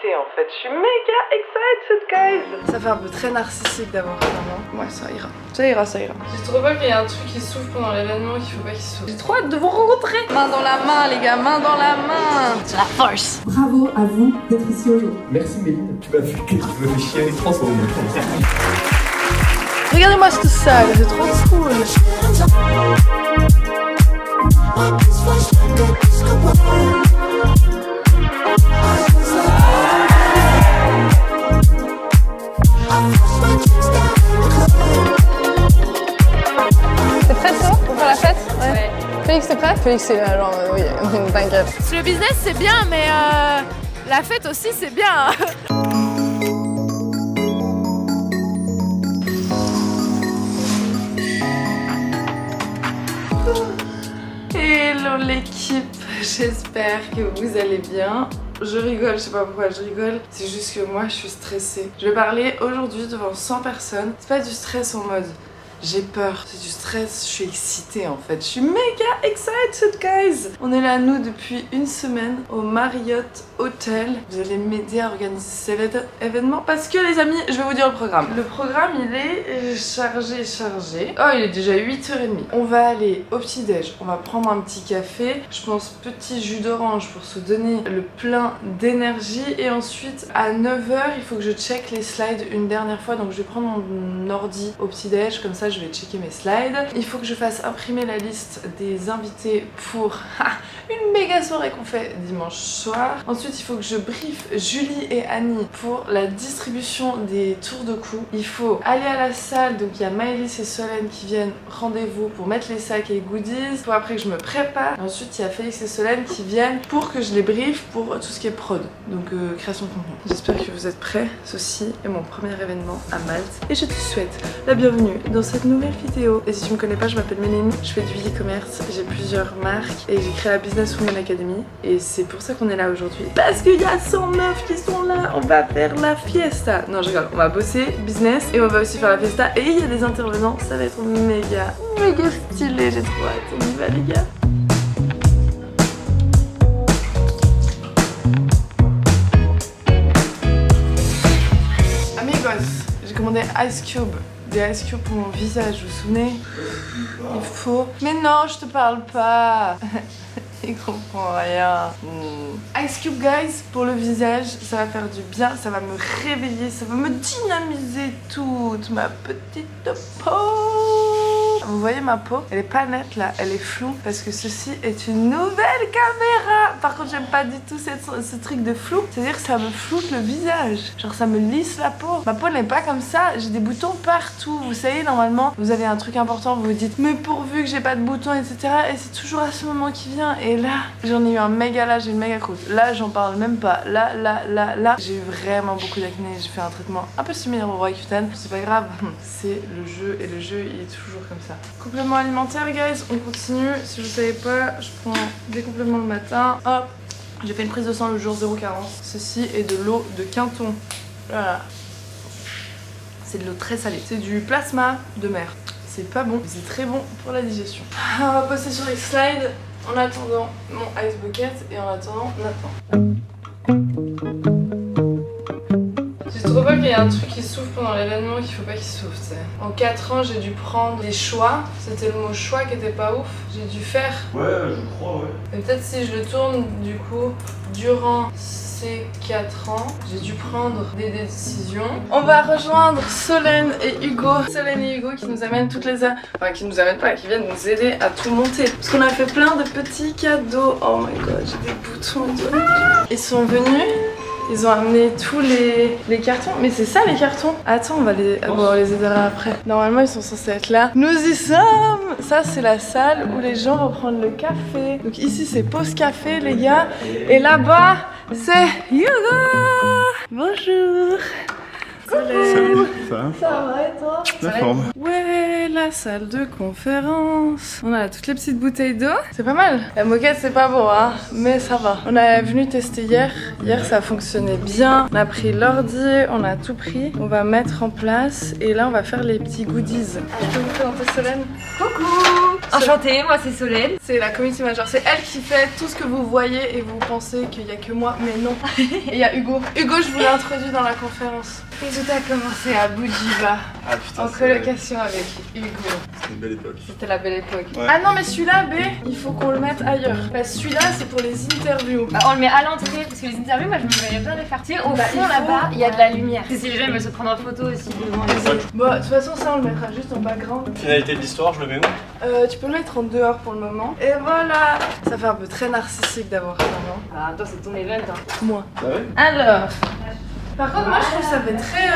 excitée en fait. Je suis méga excited, guys. Ça fait un peu très narcissique d'abord, vraiment. Ouais, ça ira. Ça ira, ça ira. J'ai trop peur qu'il y ait un truc qui s'ouvre pendant l'événement qu'il faut pas qu'il s'ouvre. J'ai trop hâte de vous rencontrer. Main dans la main, les gars, main dans la main. C'est la force. Bravo à vous d'être ici aujourd'hui. Merci Méline, tu m'as fait que tu me fais chier les transformes. Regardez-moi cette salle, c'est trop cool. T'es prête toi pour faire la fête? Ouais. Félix, t'es prêt? Félix, c'est là, genre, oui, t'inquiète. Le business c'est bien, mais la fête aussi c'est bien. Hello l'équipe, j'espère que vous allez bien. Je rigole, je sais pas pourquoi je rigole, c'est juste que moi je suis stressée. Je vais parler aujourd'hui devant 100 personnes. C'est pas du stress en mode j'ai peur, c'est du stress, je suis excitée en fait. Je suis méga excited, guys. On est là nous depuis une semaine au Marriott Hotel. Vous allez m'aider à organiser cet événement parce que les amis, je vais vous dire le programme. Le programme il est chargé. Oh, il est déjà 8h30. On va aller au petit déj, on va prendre un petit café. Je pense petit jus d'orange pour se donner le plein d'énergie. Et ensuite à 9h il faut que je check les slides une dernière fois. Donc je vais prendre mon ordi au petit déj, comme ça je vais checker mes slides. Il faut que je fasse imprimer la liste des invités pour une méga soirée qu'on fait dimanche soir. Ensuite il faut que je briefe Julie et Annie pour la distribution des tours de cou. Il faut aller à la salle, donc il y a Maëlys et Solène qui viennent, rendez-vous pour mettre les sacs et les goodies. Il faut après que je me prépare. Et ensuite il y a Félix et Solène qui viennent pour que je les briefe pour tout ce qui est prod, donc création de contenu. J'espère que vous êtes prêts. Ceci est mon premier événement à Malte et je te souhaite la bienvenue dans cette nouvelle vidéo. Et si tu me connais pas, je m'appelle Mélanie, je fais du e-commerce, j'ai plusieurs marques et j'ai créé la Business Woman Academy et c'est pour ça qu'on est là aujourd'hui. Parce qu'il y a 100 meufs qui sont là, on va faire la fiesta. Non je rigole, on va bosser business et on va aussi faire la fiesta et il y a des intervenants, ça va être méga stylé, j'ai trop hâte, on y va les gars. Amigos, j'ai commandé Ice Cube. Des Ice Cube pour mon visage, vous vous souvenez? Il faut... Mais non, je te parle pas. Il comprend rien. Ice Cube, guys, pour le visage, ça va faire du bien, ça va me réveiller, ça va me dynamiser toute ma petite peau. Vous voyez ma peau? Elle est pas nette là, elle est floue parce que ceci est une nouvelle caméra. Par contre j'aime pas du tout ce truc de flou, c'est-à-dire que ça me floute le visage. Genre ça me lisse la peau. Ma peau n'est pas comme ça, j'ai des boutons partout. Vous savez, normalement vous avez un truc important, vous vous dites mais pourvu que j'ai pas de boutons, etc. Et c'est toujours à ce moment qui vient. Et là, j'en ai eu un méga, là j'ai une méga croûte. Là j'en parle même pas. Là, j'ai eu vraiment beaucoup d'acné. J'ai fait un traitement un peu similaire au Roaccutane. C'est pas grave, c'est le jeu et le jeu il est toujours comme ça. Compléments alimentaires, guys, on continue. Si vous savez pas, je prends des compléments le matin. Hop, j'ai fait une prise de sang le jour 0 carence. Ceci est de l'eau de Quinton. Voilà. C'est de l'eau très salée. C'est du plasma de mer. C'est pas bon, c'est très bon pour la digestion. On va passer sur les slides en attendant mon ice bucket et en attendant Nathan. J'ai trop peur qu'il y ait un truc qui s'ouvre pendant l'événement qu'il faut pas qu'il s'ouvre, tu sais. En 4 ans, j'ai dû prendre des choix. C'était le mot choix qui était pas ouf. J'ai dû faire. Ouais, je crois, ouais. Et peut-être si je le tourne, du coup, durant ces 4 ans, j'ai dû prendre des décisions. On va rejoindre Solène et Hugo. Solène et Hugo qui nous amènent toutes les heures. Enfin, qui nous amènent pas, qui viennent nous aider à tout monter. Parce qu'on a fait plein de petits cadeaux. Oh my god, j'ai des boutons de... Ils sont venus. Ils ont amené tous les cartons. Mais c'est ça les cartons? Attends, on les aidera après. Normalement ils sont censés être là. Nous y sommes. Ça c'est la salle où les gens vont prendre le café. Donc ici c'est pause café les gars. Et là-bas c'est Hugo. Bonjour. Salut, ça va? Ça va et toi? La forme. Ouais, la la salle de conférence. On a toutes les petites bouteilles d'eau. C'est pas mal. La moquette c'est pas bon hein, mais ça va. On est venu tester hier. Hier ça fonctionnait bien. On a pris l'ordi, on a tout pris. On va mettre en place et là on va faire les petits goodies. Je peux vous présenter Solène? Coucou! Enchantée, moi c'est Solène. C'est la community manager, c'est elle qui fait tout ce que vous voyez et vous pensez qu'il y a que moi, mais non. Et il y a Hugo. Hugo, je vous l'ai introduit dans la conférence. Et tout a commencé à Bougiva, en colocation avec Hugo. C'était une belle époque. C'était la belle époque. Ouais. Ah non, mais celui-là, B, il faut qu'on le mette ailleurs. Parce que celui-là, c'est pour les interviews. Bah, on le met à l'entrée parce que les interviews, moi je me verrais bien les faire. Tu sais, au Bah, fond il faut- là-bas, il y a de la lumière. Si les gens veulent se prendre en photo aussi devant les autres. Bon, de toute façon, ça, on le mettra juste en background. Finalité de l'histoire, je le mets où? Tu peux le mettre en dehors pour le moment. Et voilà. Ça fait un peu très narcissique d'avoir ça, non? Ah, attends, c'est ton event. Hein. Moi. Ah ouais? Alors. Par contre, moi, je trouve que ça fait très.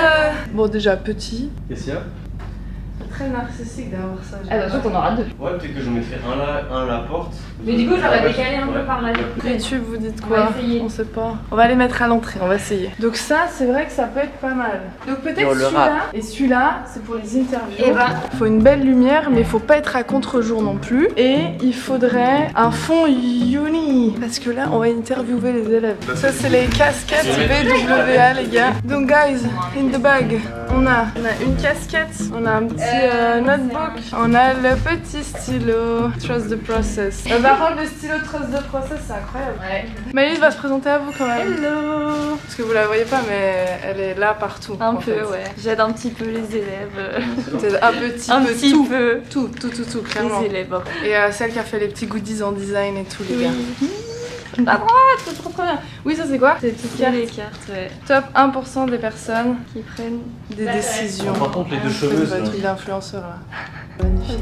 Bon, déjà petit. Qu'est-ce qu'il y a? Très narcissique d'avoir ça. Attention, t'en auras deux. Ouais, peut-être que j'en mettrai un là, un à la porte. Mais du coup, j'aurais décalé un peu par là. YouTube, vous dites On quoi? va essayer. On sait pas. On va les mettre à l'entrée, on va essayer. Donc ça, c'est vrai que ça peut être pas mal. Donc peut-être celui-là. Et celui-là, c'est pour les interviews. Et ben, Il faut une belle lumière, mais il faut pas être à contre-jour non plus. Et il faudrait un fond uni. Parce que là, on va interviewer les élèves. Ça, c'est les casquettes BWA, les gars. Donc, guys, in the bag, on a une casquette, on a un petit notebook, on a le petit stylo. Trust the process. Par contre, le stylo Trust the process, c'est incroyable. ouais. Maëlys va se présenter à vous quand même. Hello! Parce que vous la voyez pas, mais elle est là partout. Un en peu, fait. ouais. J'aide un petit peu les élèves. C'est un petit Un peu petit tout. peu. Tout, clairement. Les élèves. Et celle qui a fait les petits goodies en design et tout, les gars. À droite, C'est trop bien. Oui, ça c'est quoi? C'est des petites il y a cartes. les cartes, ouais. Top 1% des personnes Qui prennent. des décisions. Par contre, les deux C'est cheveux, le c'est... truc d'influenceur là. Magnifique.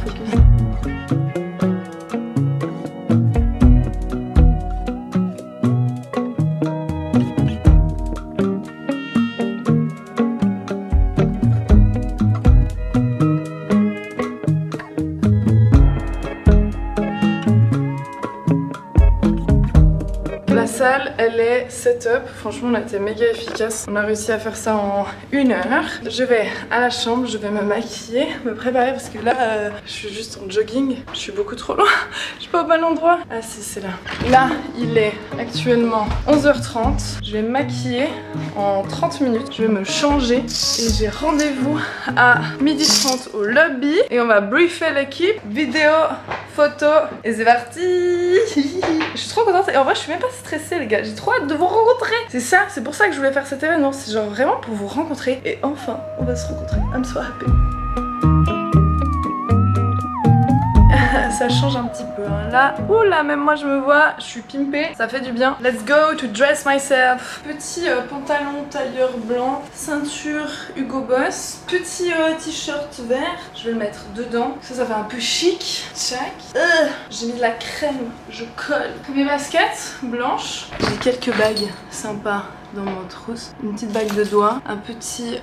La salle, elle est setup. Franchement, on a été méga efficace. On a réussi à faire ça en 1 heure. Je vais à la chambre, je vais me maquiller, me préparer parce que là, je suis juste en jogging. Je suis beaucoup trop loin. Je suis pas au bon endroit. Ah si, c'est là. Là, il est actuellement 11h30. Je vais me maquiller en 30 minutes. Je vais me changer et j'ai rendez-vous à 12h30 au lobby. Et on va briefer l'équipe. Vidéo, photo et c'est parti. Je suis trop contente et en vrai je suis même pas stressée les gars, j'ai trop hâte de vous rencontrer. C'est ça, c'est pour ça que je voulais faire cet événement, c'est genre vraiment pour vous rencontrer. Et enfin, on va se rencontrer. I'm so happy. Ça change un petit peu hein. Là, oula, même moi je me vois, je suis pimpée, ça fait du bien. Let's go to dress myself. Petit pantalon tailleur blanc, ceinture Hugo Boss, petit t-shirt vert, je vais le mettre dedans. Ça fait un peu chic. Tchac. J'ai mis de la crème, je colle. Mes baskets blanches. J'ai quelques bagues sympas dans mon trousse, une petite bague de doigts, un petit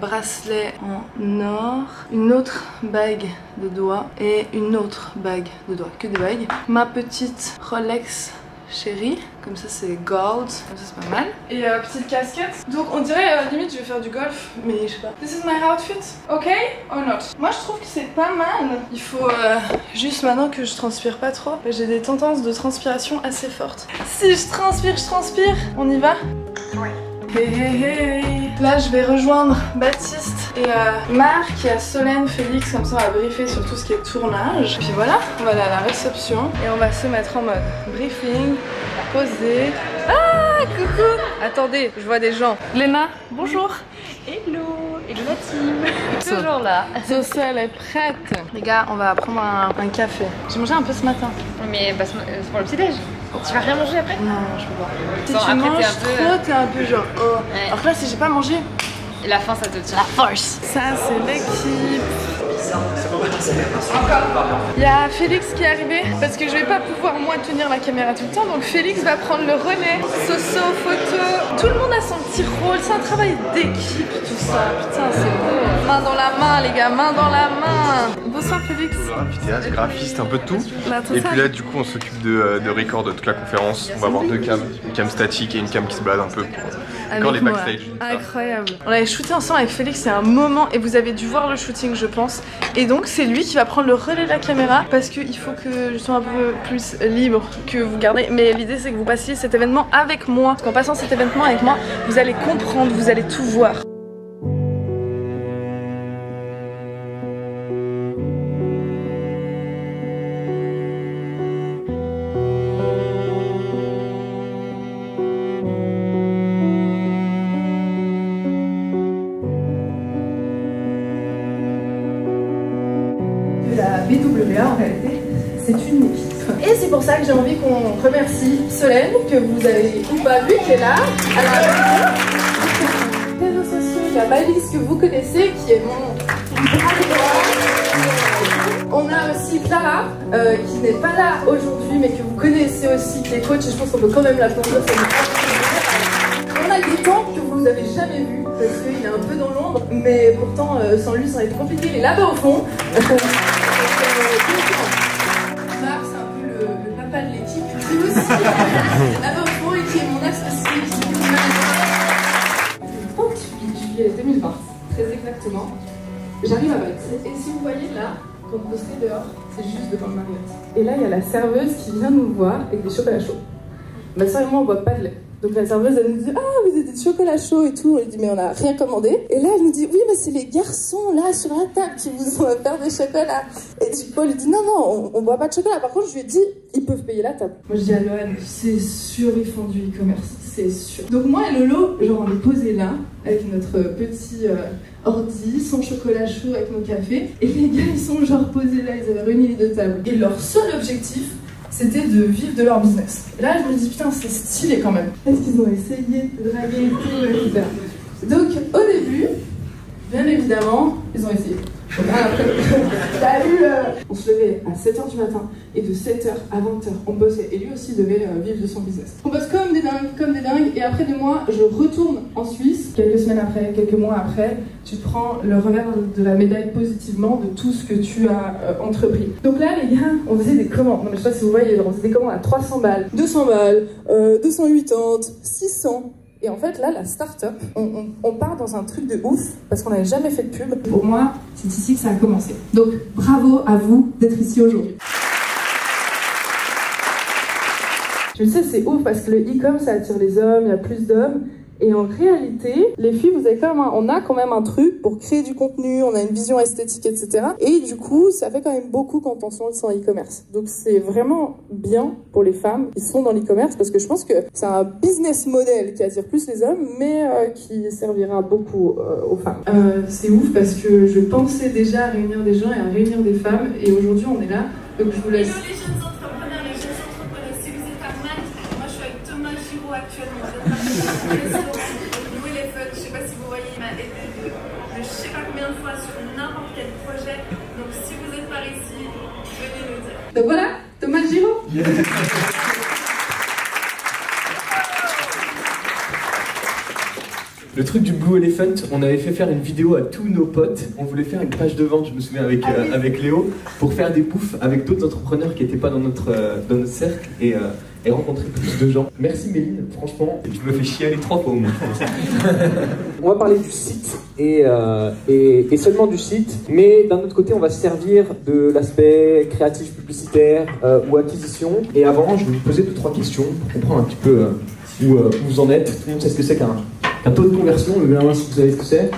bracelet en or, une autre bague de doigts et une autre bague de doigts, que des bagues. Ma petite Rolex chérie, comme ça c'est gold, comme ça c'est pas mal. Et petite casquette. Donc on dirait limite je vais faire du golf, mais je sais pas. This is my outfit, ok or not? Moi je trouve que c'est pas mal. Il faut juste maintenant que je transpire pas trop. J'ai des tendances de transpiration assez fortes. Si je transpire, on y va? Ouais. Hey, hey, hey. Là je vais rejoindre Baptiste et Marc, il y a Solène, Félix, comme ça on va briefer sur tout ce qui est tournage. Puis voilà, on va aller à la réception et on va se mettre en mode briefing, poser. Ah coucou. Attendez, je vois des gens. Léna, bonjour. Hello! Hello la team! Toujours là. Sauce, elle est prête. Les gars, on va prendre un café. J'ai mangé un peu ce matin. Mais bah, c'est pour le petit-déj. Tu vas rien manger après? Non, je peux pas. Si Attends, tu après, manges trop, t'es un peu genre oh. Ouais. Alors que là, si j'ai pas mangé, Et la fin, ça te tient. La force! ça c'est l'équipe. Il y a Félix qui est arrivé parce que je vais pas pouvoir moi tenir la caméra tout le temps, donc Félix va prendre le relais. Soso, photo, tout le monde a son petit rôle, c'est un travail d'équipe tout ça, putain c'est beau. Main dans la main les gars, main dans la main. Bonsoir Félix. Vidéaste, graphiste, un peu de tout. Là, tout Et ça. puis là du coup on s'occupe de record de toute la conférence. On va avoir deux cams, une cam statique et une cam qui se balade un peu pour Encore les moi. backstage. Incroyable. On avait shooté ensemble avec Félix il y a un moment et vous avez dû voir le shooting je pense. Et donc c'est lui qui va prendre le relais de la caméra parce qu'il faut que je sois un peu plus libre que vous gardez. Mais l'idée c'est que vous passiez cet événement avec moi. Parce qu'en passant cet événement avec moi, vous allez comprendre, vous allez tout voir. La BWA, en réalité, c'est une équipe. Et c'est pour ça que j'ai envie qu'on remercie Solène, que vous avez ou pas vu, qui est là. Alors, les réseaux sociaux, il y a Maëlys que vous connaissez, qui est mon bras droit. On a aussi Clara, qui n'est pas là aujourd'hui, mais que vous connaissez aussi, qui est coach, et je pense qu'on peut quand même l'applaudir. On a Gaëtan, que vous n'avez jamais vu, parce qu'il est un peu dans l'ombre, mais pourtant, sans lui, ça va être compliqué. Il est là-bas au fond. Marc, c'est un peu le papa de l'équipe, qui aussi là-bas au fond et qui est mon associé, qui est mon manager. Le 30 juillet 2020, très exactement, j'arrive à Malte. Et si vous voyez là, quand vous serez dehors, c'est juste devant le Marriott. Et là, il y a la serveuse qui vient nous voir avec des chocolats chauds. Ma soeur et moi, on boit pas de lait. Donc la serveuse, elle nous dit « Ah, vous avez des chocolats chauds et tout ». On lui dit « Mais on n'a rien commandé ». Et là, elle nous dit « Oui, mais c'est les garçons, là, sur la table, qui vous ont offert des chocolats ». Et du coup, elle lui dit « Non, non, on boit pas de chocolat ». Par contre, je lui ai dit « Ils peuvent payer la table ». Moi, je dis à Lohan « C'est sûr, ils font du e-commerce, c'est sûr ». Donc moi et Lolo, genre, on est posés là, avec notre petit ordi, son chocolat chaud avec nos cafés. Et les gars, ils sont genre posés là, ils avaient réuni les deux tables. Et leur seul objectif, c'était de vivre de leur business. Et là, je me dis, putain, c'est stylé quand même. Est-ce qu'ils ont essayé de draguer et tout, etc. Donc, au début, bien évidemment, ils ont essayé. Donc, après, on se levait à 7h du matin et de 7h à 20h, on bossait. Et lui aussi devait vivre de son business. On bosse comme des dingues. Et après 2 mois, je retourne en Suisse. Quelques semaines après, quelques mois après, tu prends le revers de la médaille positivement de tout ce que tu as entrepris. Donc là, les gars, on faisait des commandes. Non, mais je sais pas si vous voyez, on faisait des commandes à 300 balles, 200 balles, 280, 600. Et en fait, là, la start-up, on part dans un truc de ouf parce qu'on n'avait jamais fait de pub. Pour moi, c'est ici que ça a commencé. Donc, bravo à vous d'être ici aujourd'hui. Je le sais, c'est ouf parce que le e-com, ça attire les hommes, il y a plus d'hommes. Et en réalité, les filles, vous avez on a quand même un truc pour créer du contenu, on a une vision esthétique, etc. Et du coup, ça fait quand même beaucoup quand on se lance en e-commerce. Donc c'est vraiment bien pour les femmes qui sont dans l'e-commerce parce que je pense que c'est un business model qui attire plus les hommes, mais qui servira beaucoup aux femmes. C'est ouf parce que je pensais déjà à réunir des gens et à réunir des femmes, et aujourd'hui on est là. Donc je vous laisse. Les jeunes entrepreneurs, si vous êtes à Malte, moi je suis avec Thomas Giraud actuellement. Louis les fun, je sais pas si vous voyez, il m'a aidé de je sais pas combien de fois sur n'importe quel projet. Donc si vous êtes par ici, venez nous dire. Donc voilà, Thomas Giraud. Le truc du Blue Elephant, on avait fait faire une vidéo à tous nos potes. On voulait faire une page de vente, je me souviens, avec Léo, pour faire des bouffes avec d'autres entrepreneurs qui n'étaient pas dans notre cercle et rencontrer plus de gens. Merci Méline, franchement, je me fais chialer 3 fois au moins. On va parler du site et seulement du site, mais d'un autre côté, on va se servir de l'aspect créatif publicitaire ou acquisition. Et avant, je vais vous poser 2-3 questions pour comprendre un petit peu où vous en êtes. Tout le monde sait ce que c'est qu'un taux de conversion, le main si vous savez ce que c'est.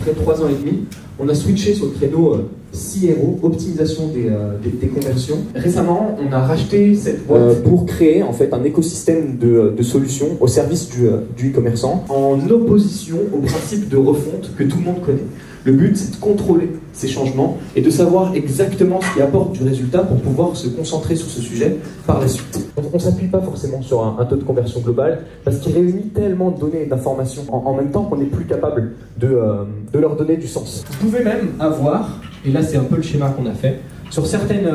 Après 3 ans et demi, on a switché sur le créneau CRO, optimisation des conversions. Récemment, on a racheté cette boîte pour créer en fait un écosystème de solutions au service du e-commerçant, en opposition au principe de refonte que tout le monde connaît. Le but, c'est de contrôler ces changements et de savoir exactement ce qui apporte du résultat pour pouvoir se concentrer sur ce sujet par la suite. On ne s'appuie pas forcément sur un taux de conversion global parce qu'il réunit tellement de données et d'informations en même temps qu'on n'est plus capable de leur donner du sens. Vous pouvez même avoir, et là c'est un peu le schéma qu'on a fait, Sur certaines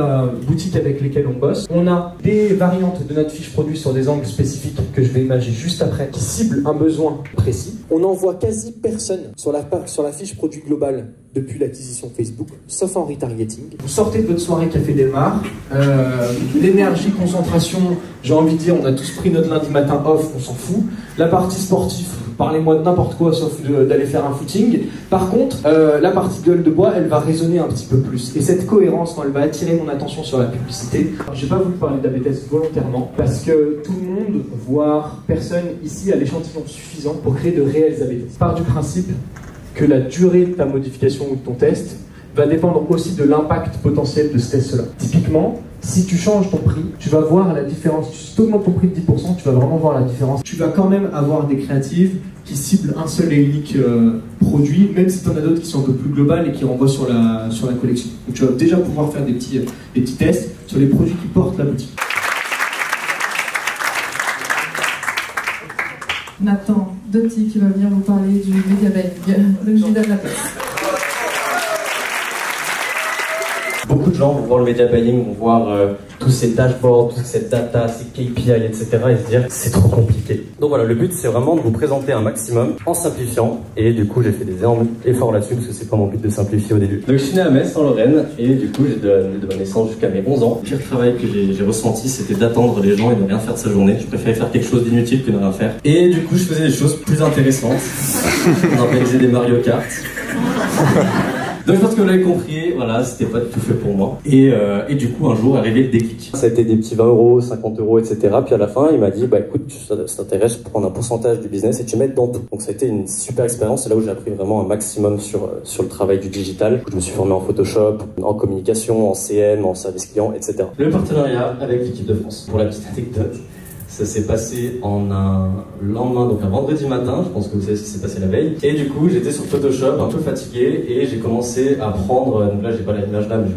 boutiques avec lesquelles on bosse, on a des variantes de notre fiche produit sur des angles spécifiques que je vais imager juste après, qui ciblent un besoin précis. On n'envoie quasi personne sur la fiche produit globale depuis l'acquisition Facebook, sauf en retargeting. Vous sortez de votre soirée Café Del Mar, l'énergie, concentration, j'ai envie de dire, on a tous pris notre lundi matin off, on s'en fout. La partie sportive, parlez-moi de n'importe quoi sauf d'aller faire un footing. Par contre, la partie gueule de bois, elle va résonner un petit peu plus. Et cette cohérence, quand elle va attirer mon attention sur la publicité, j'ai pas voulu parler d'A/B test volontairement, parce que tout le monde, voire personne ici, a l'échantillon suffisant pour créer de réels A/B tests. Part du principe que la durée de ta modification ou de ton test va dépendre aussi de l'impact potentiel de ce test-là. Typiquement, si tu changes ton prix, tu vas voir la différence. Si tu augmentes ton prix de 10%, tu vas vraiment voir la différence. Tu vas quand même avoir des créatives qui ciblent un seul et unique produit, même si tu en as d'autres qui sont un peu plus globales et qui renvoient sur la collection. Donc tu vas déjà pouvoir faire des petits tests sur les produits qui portent la boutique. Nathan Doty qui va venir vous parler du Media Buying. Donc je lui donne la place. Beaucoup de gens vont voir le media buying, vont voir tous ces dashboards, toute cette data, ces KPI, etc. et se dire c'est trop compliqué. Donc voilà, le but c'est vraiment de vous présenter un maximum en simplifiant. Et du coup j'ai fait des énormes efforts là-dessus parce que c'est pas mon but de simplifier au début. Donc je suis né à Metz en Lorraine et du coup j'ai de ma naissance jusqu'à mes 11 ans. Le pire travail que j'ai ressenti c'était d'attendre les gens et de rien faire de sa journée. Je préférais faire quelque chose d'inutile que de rien faire. Et du coup je faisais des choses plus intéressantes. On organisait des Mario Kart. Donc je pense que vous l'avez compris, voilà, c'était pas du tout fait pour moi. Et du coup, un jour, arrivé le déclic. Ça a été des petits 20 euros, 50 euros, etc. Puis à la fin, il m'a dit, bah écoute, ça t'intéresse, je prends un pourcentage du business et tu mets dans tout. Donc ça a été une super expérience. C'est là où j'ai appris vraiment un maximum sur le travail du digital. Je me suis formé en Photoshop, en communication, en CM, en service client, etc. Le partenariat avec l'équipe de France. Pour la petite anecdote, ça s'est passé en un lendemain, donc un vendredi matin, je pense que vous savez ce qui s'est passé la veille. Et du coup, j'étais sur Photoshop, un peu fatigué, et j'ai commencé à prendre, donc là j'ai pas l'image là, mais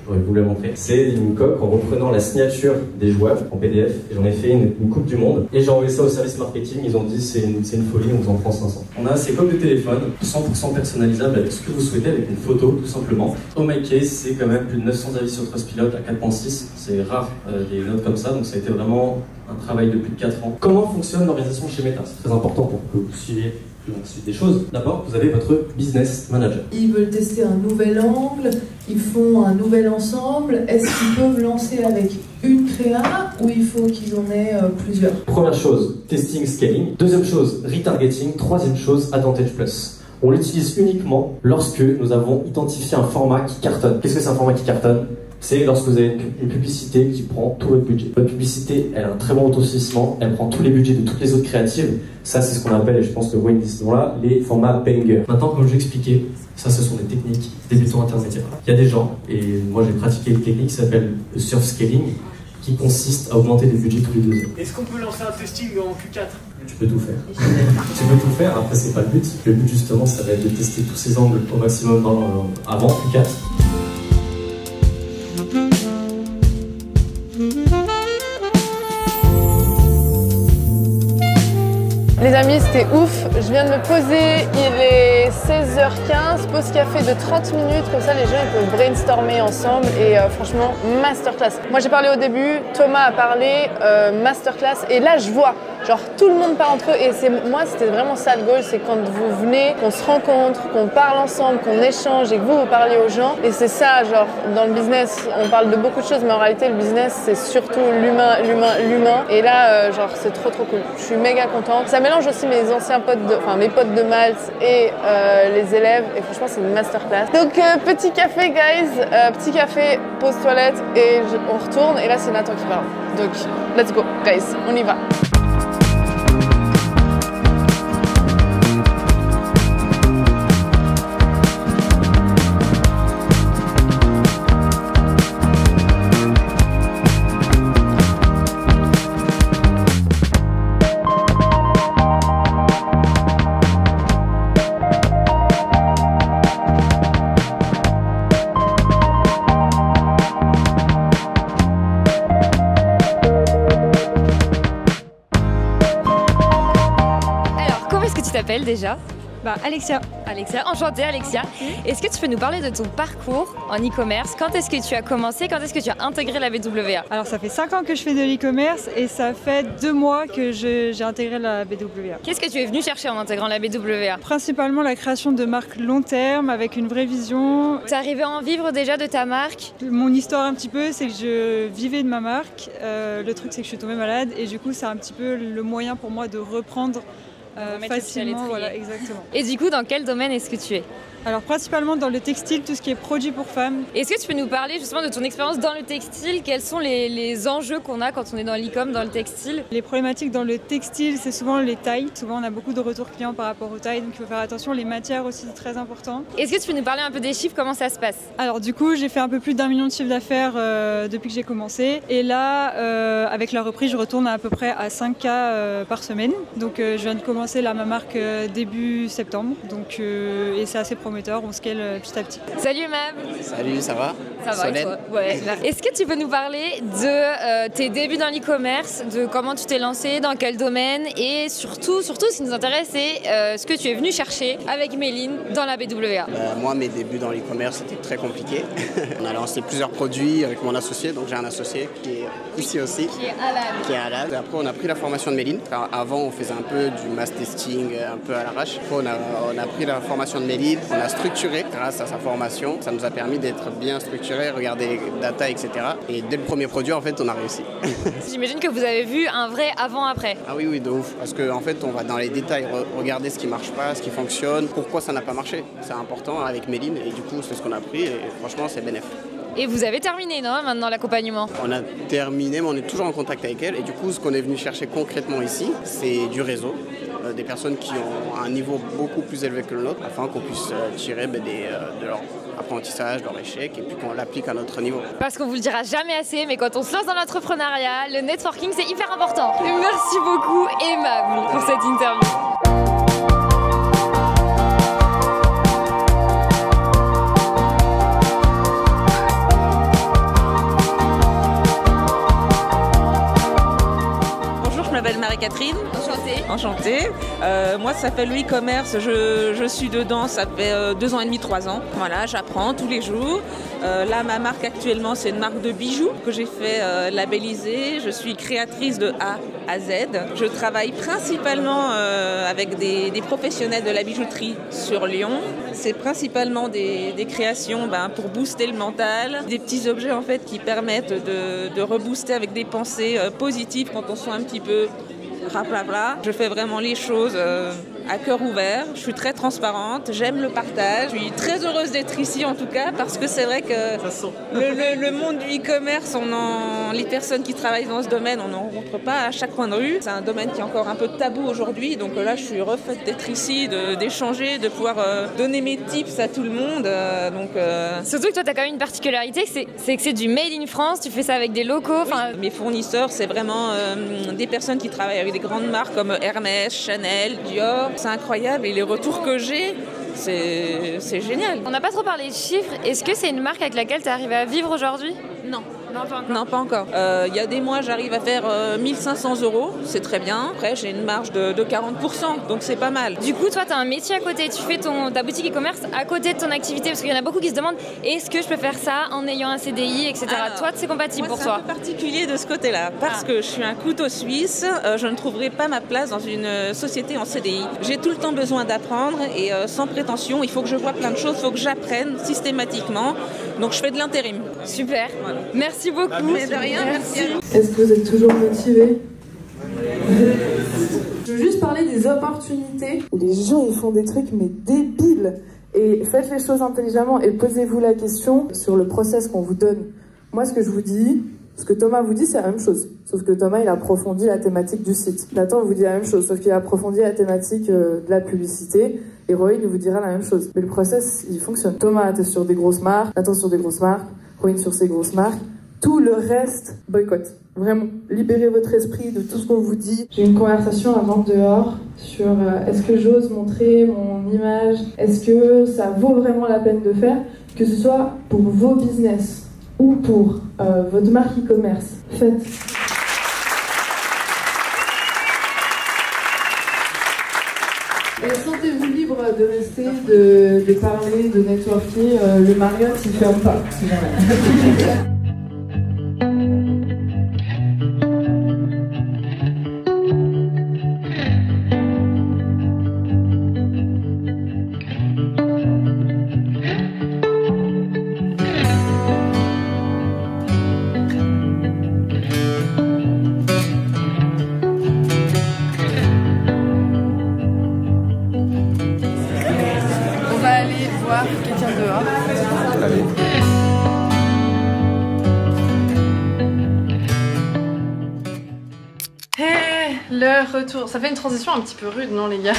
j'aurais voulu la montrer. C'est une coque en reprenant la signature des joueurs en PDF, et j'en ai fait une Coupe du Monde. Et j'ai envoyé ça au service marketing, ils ont dit c'est une folie, on vous en prend 500. On a ces coques de téléphone, 100% personnalisables avec ce que vous souhaitez, avec une photo tout simplement. Oh my case, c'est quand même plus de 900 avis sur Trustpilot à 4.6, c'est rare des notes comme ça, donc ça a été vraiment un travail de plus de 4 ans. Comment fonctionne l'organisation chez Meta? C'est très important pour que vous suiviez des choses. D'abord, vous avez votre business manager. Ils veulent tester un nouvel angle, ils font un nouvel ensemble. Est-ce qu'ils peuvent lancer avec une créa ou il faut qu'ils en aient plusieurs? Première chose, testing, scaling. Deuxième chose, retargeting. Troisième chose, Advantage Plus. On l'utilise uniquement lorsque nous avons identifié un format qui cartonne. Qu'est-ce que c'est un format qui cartonne? C'est lorsque vous avez une publicité qui prend tout votre budget. Votre publicité, elle a un très bon autosuffisant, elle prend tous les budgets de toutes les autres créatives. Ça, c'est ce qu'on appelle, et je pense que Wayne dit ce nom-là, les formats banger. Maintenant, comme je l'ai expliqué, ça, ce sont des techniques débutants intermédiaires. Il y a des gens, et moi j'ai pratiqué une technique qui s'appelle le surf scaling, qui consiste à augmenter les budgets tous les 2 ans. Est-ce qu'on peut lancer un testing en Q4? Tu peux tout faire. Tu peux tout faire, après c'est pas le but. Le but justement, ça va être de tester tous ces angles au maximum avant Q4. Les amis, c'était ouf. Je viens de me poser, il est 16h15, pause café de 30 minutes, comme ça les gens ils peuvent brainstormer ensemble et franchement, masterclass. Moi j'ai parlé au début, Thomas a parlé, masterclass, et là je vois, genre tout le monde parle entre eux et moi c'était vraiment ça le goal, c'est quand vous venez, qu'on se rencontre, qu'on parle ensemble, qu'on échange et que vous parliez aux gens. Et c'est ça, genre dans le business, on parle de beaucoup de choses, mais en réalité le business c'est surtout l'humain. Et là, genre c'est trop cool. Je suis méga contente. Ça mélange aussi mes anciens potes, mes potes de Malte et les élèves. Et franchement, c'est une masterclass. Donc petit café, guys. Petit café, pause toilette et on retourne. Et là, c'est Nathan qui parle. Donc, let's go, guys. On y va. Déjà. Alexia. Alexia, enchantée Alexia. Est-ce que tu peux nous parler de ton parcours en e-commerce? Quand est-ce que tu as commencé? Quand est-ce que tu as intégré la BWA? Alors ça fait 5 ans que je fais de l'e-commerce et ça fait 2 mois que j'ai intégré la BWA. Qu'est-ce que tu es venu chercher en intégrant la BWA? Principalement la création de marques long terme avec une vraie vision. Tu arrivé à en vivre déjà de ta marque? Mon histoire un petit peu, c'est que je vivais de ma marque. Le truc c'est que je suis tombée malade et du coup c'est un petit peu le moyen pour moi de reprendre facilement. Voilà, exactement. Et du coup, dans quel domaine est-ce que tu es? Alors principalement dans le textile, tout ce qui est produit pour femmes. Est-ce que tu peux nous parler justement de ton expérience dans le textile? Quels sont les enjeux qu'on a quand on est dans l'e-com, dans le textile? Les problématiques dans le textile, c'est souvent les tailles. Souvent on a beaucoup de retours clients par rapport aux tailles, donc il faut faire attention. Les matières aussi, c'est très important. Est-ce que tu peux nous parler un peu des chiffres? Comment ça se passe? Alors du coup, j'ai fait un peu plus d'1 million de chiffre d'affaires depuis que j'ai commencé. Et là, avec la reprise, je retourne à peu près à 5K par semaine. Donc je viens de commencer là ma marque début septembre. Donc, et c'est assez prometteur, on scale petit à petit. Salut Mab. Salut, ça va? Ça va et toi? Ouais. Est-ce que tu peux nous parler de tes débuts dans l'e-commerce, de comment tu t'es lancé, dans quel domaine et surtout ce qui nous intéresse c'est ce que tu es venu chercher avec Méline dans la BWA? Moi mes débuts dans l'e-commerce c'était très compliqué. On a lancé plusieurs produits avec mon associé, donc j'ai un associé qui est ici aussi. Qui est Alan. Et après on a pris la formation de Méline. Avant on faisait un peu du mass testing, un peu à l'arrache. Après on a pris la formation de Méline, on a structuré grâce à sa formation. Ça nous a permis d'être bien structuré, regarder les data, etc. Et dès le premier produit, en fait, on a réussi. J'imagine que vous avez vu un vrai avant-après. Ah oui, de ouf. Parce qu'en fait, on va dans les détails, regarder ce qui marche pas, ce qui fonctionne, pourquoi ça n'a pas marché. C'est important avec Méline et du coup, c'est ce qu'on a pris et franchement, c'est bénéf. Et vous avez terminé, non, maintenant, l'accompagnement? On a terminé, mais on est toujours en contact avec elle. Et du coup, ce qu'on est venu chercher concrètement ici, c'est du réseau. Des personnes qui ont un niveau beaucoup plus élevé que le nôtre, afin qu'on puisse tirer de leur apprentissage, de leur échec, et puis qu'on l'applique à notre niveau. Parce qu'on vous le dira jamais assez, mais quand on se lance dans l'entrepreneuriat, le networking, c'est hyper important. Et merci beaucoup, Emma, pour cette interview. Je m'appelle Marie-Catherine. Enchantée. Enchantée. Moi, ça fait le e-commerce. Je suis dedans, ça fait 2 ans et demi, 3 ans. Voilà, j'apprends tous les jours. Là, ma marque actuellement, c'est une marque de bijoux que j'ai fait labelliser. Je suis créatrice de A à Z. Je travaille principalement avec des professionnels de la bijouterie sur Lyon. C'est principalement des créations pour booster le mental, des petits objets en fait qui permettent de rebooster avec des pensées positives quand on sent un petit peu raplapla. Je fais vraiment les choses à cœur ouvert, je suis très transparente, j'aime le partage, je suis très heureuse d'être ici en tout cas parce que c'est vrai que le monde du e-commerce, les personnes qui travaillent dans ce domaine, on n'en rencontre pas à chaque coin de rue. C'est un domaine qui est encore un peu tabou aujourd'hui, donc là je suis refaite d'être ici, d'échanger, de pouvoir donner mes tips à tout le monde. Surtout que toi tu as quand même une particularité, c'est que c'est du made in France, tu fais ça avec des locaux. Oui, mes fournisseurs c'est vraiment des personnes qui travaillent avec des grandes marques comme Hermès, Chanel, Dior. C'est incroyable et les retours que j'ai, c'est génial. On n'a pas trop parlé de chiffres. Est-ce que c'est une marque avec laquelle tu es arrivé à vivre aujourd'hui? Non. Non, pas encore. Il y a des mois, j'arrive à faire 1 500 €, c'est très bien. Après, j'ai une marge de 40%, donc c'est pas mal. Du coup, toi, tu as un métier à côté. Tu fais ta boutique e-commerce à côté de ton activité, parce qu'il y en a beaucoup qui se demandent est-ce que je peux faire ça en ayant un CDI, etc. Alors, toi, c'est compatible pour toi? C'est un peu particulier de ce côté-là, parce que je suis un couteau suisse. Je ne trouverai pas ma place dans une société en CDI. J'ai tout le temps besoin d'apprendre et sans prétention, il faut que je vois plein de choses, il faut que j'apprenne systématiquement. Donc, je fais de l'intérim. Super. Voilà. Merci beaucoup. Mais de rien, merci. Est-ce que vous êtes toujours motivés? Je veux juste parler des opportunités. Les gens, ils font des trucs, mais débiles. Et faites les choses intelligemment et posez-vous la question sur le process qu'on vous donne. Moi, ce que je vous dis, ce que Thomas vous dit, c'est la même chose. Sauf que Thomas, il a approfondi la thématique du site. Nathan vous dit la même chose, sauf qu'il a approfondi la thématique de la publicité. Et Roy vous dira la même chose. Mais le process, il fonctionne. Thomas était sur des grosses marques, Nathan sur des grosses marques, Roy sur ses grosses marques. Tout le reste, boycott. Vraiment, libérez votre esprit de tout ce qu'on vous dit. J'ai eu une conversation avant dehors sur est-ce que j'ose montrer mon image? Est-ce que ça vaut vraiment la peine de faire? Que ce soit pour vos business ou pour votre marque e-commerce. Faites. Et sentez-vous libre de rester, de parler, de networker. Le Marriott, il ferme pas, si jamais. Quelqu'un dehors. Allez. Hey, le retour. Ça fait une transition un petit peu rude, non les gars?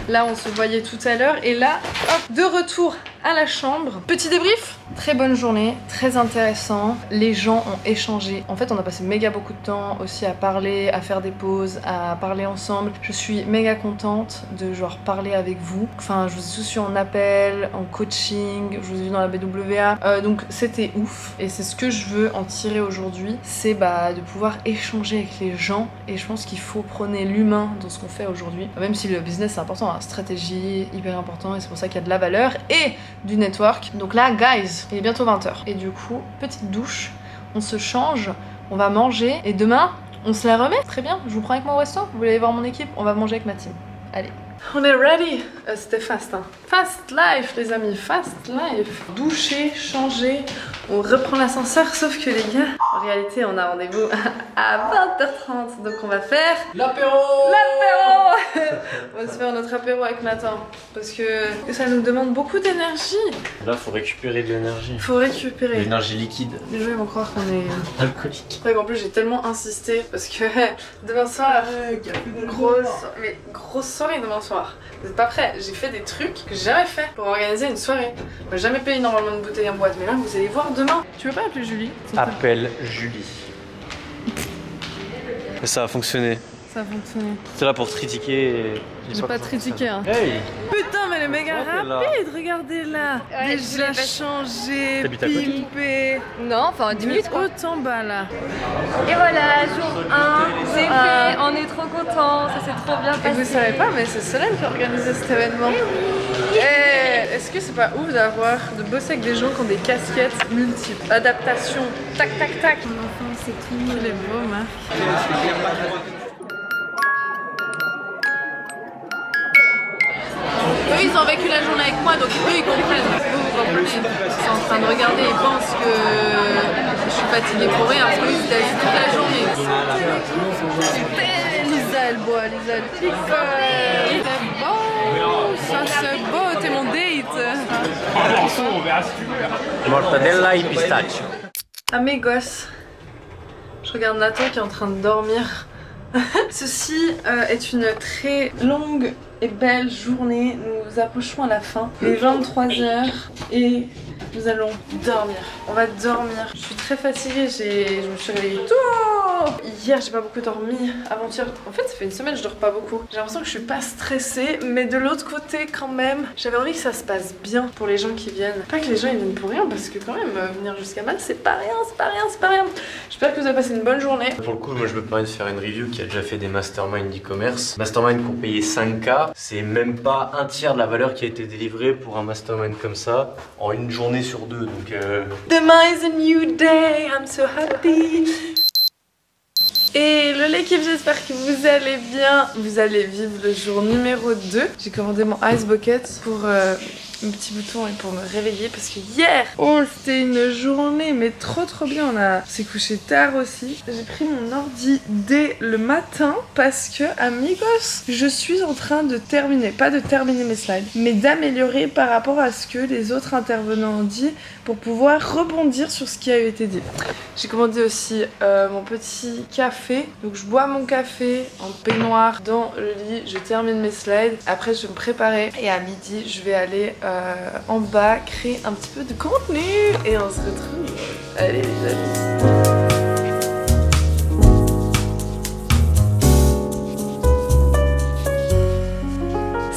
Là, on se voyait tout à l'heure et là, hop, de retour à la chambre. Petit débrief. Très bonne journée, très intéressant. Les gens ont échangé. En fait, on a passé méga beaucoup de temps aussi à parler, à faire des pauses, à parler ensemble. Je suis méga contente de genre parler avec vous. Enfin, je vous ai tous eu en appel, en coaching, je vous ai vu dans la BWA. Donc c'était ouf. Et c'est ce que je veux en tirer aujourd'hui. C'est de pouvoir échanger avec les gens. Et je pense qu'il faut prôner l'humain dans ce qu'on fait aujourd'hui. Même si le business c'est important, la stratégie hyper important. Et c'est pour ça qu'il y a de la valeur et du network. Donc là, guys, il est bientôt 20h. Et du coup, petite douche, on se change, on va manger. Et demain, on se la remet. Très bien, je vous prends avec moi au resto. Vous voulez aller voir mon équipe? On va manger avec ma team. Allez. On est ready. C'était fast, hein. Fast life, les amis, fast life. Doucher, changer, on reprend l'ascenseur, sauf que les gars, en réalité, on a rendez-vous à 20h30. Donc on va faire l'apéro. On va se faire notre apéro avec Nathan. Parce que ça nous demande beaucoup d'énergie. Là, faut récupérer de l'énergie. Faut récupérer. L'énergie liquide. Les gens ils vont croire qu'on est alcoolique. En plus, j'ai tellement insisté parce que demain soir, grosse soirée demain soir. Vous êtes pas prêts? J'ai fait des trucs que j'ai jamais fait pour organiser une soirée. On va jamais payer normalement une bouteille en boîte, mais là vous allez voir demain. Tu veux pas appeler Julie? Appelle Julie. Ça a fonctionné. Ça a fonctionné. C'est là pour critiquer. J'ai pas critiqué hein. Hey. Putain mais elle est méga rapide, regardez là. Ouais, déjà changé, T'habites à côté? pimpé. Non, enfin 10 minutes quoi. Autant bas là. Et voilà, jour 1, c'est fait, on est trop contents, ça s'est trop bien Et passé. vous savez pas, mais c'est Solène qui a organisé cet événement. Est-ce que c'est pas ouf de bosser avec des gens qui ont des casquettes multiples? Adaptation, tac tac tac. Mon enfant c'est tout. Il est beau, Marc. Eux ils ont vécu la journée avec moi donc eux ils comprennent. Vous comprenez? Ils sont en train de regarder, ils pensent que je suis fatiguée pour rien parce qu'eux ils étaient toute la journée. Lisa elle boit, Lisa elle picole. C'est beau, ça c'est beau, t'es mon date. Mortadella et pistachio. À mes gosses, je regarde Nathan qui est en train de dormir. Ceci est une très longue et belle journée. Nous approchons à la fin. Il est 23h et nous allons dormir. On va dormir. Je suis très fatiguée. Je me suis réveillée tôt. Hier, j'ai pas beaucoup dormi. Avant-hier, en fait, ça fait une semaine que je dors pas beaucoup. J'ai l'impression que je suis pas stressée, mais de l'autre côté, quand même, j'avais envie que ça se passe bien pour les gens qui viennent. Pas que les gens ils viennent pour rien, parce que quand même, venir jusqu'à Mal, c'est pas rien, c'est pas rien, c'est pas rien. J'espère que vous avez passé une bonne journée. Pour le coup, moi je me permets de faire une review qui a déjà fait des masterminds d'e-commerce. Mastermind qu'on payait 5K, c'est même pas un tiers de la valeur qui a été délivrée pour un mastermind comme ça en une journée sur deux. Donc Demain is a new day, I'm so happy. Et l'équipe, j'espère que vous allez bien. Vous allez vivre le jour numéro 2. J'ai commandé mon Ice Bucket pour mon petit bouton et pour me réveiller parce que hier, oh c'était une journée mais trop bien. On s'est couché tard aussi. J'ai pris mon ordi dès le matin parce que, amigos, je suis en train de terminer, pas de terminer mes slides, mais d'améliorer par rapport à ce que les autres intervenants ont dit pour pouvoir rebondir sur ce qui a été dit. J'ai commandé aussi mon petit café. Donc je bois mon café en peignoir dans le lit, je termine mes slides. Après je vais me préparer et à midi je vais aller en bas créer un petit peu de contenu. Et on se retrouve. Allez les amis.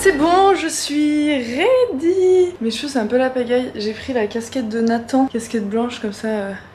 C'est bon, je suis ready. Mes cheveux c'est un peu la pagaille. J'ai pris la casquette de Nathan, casquette blanche comme ça,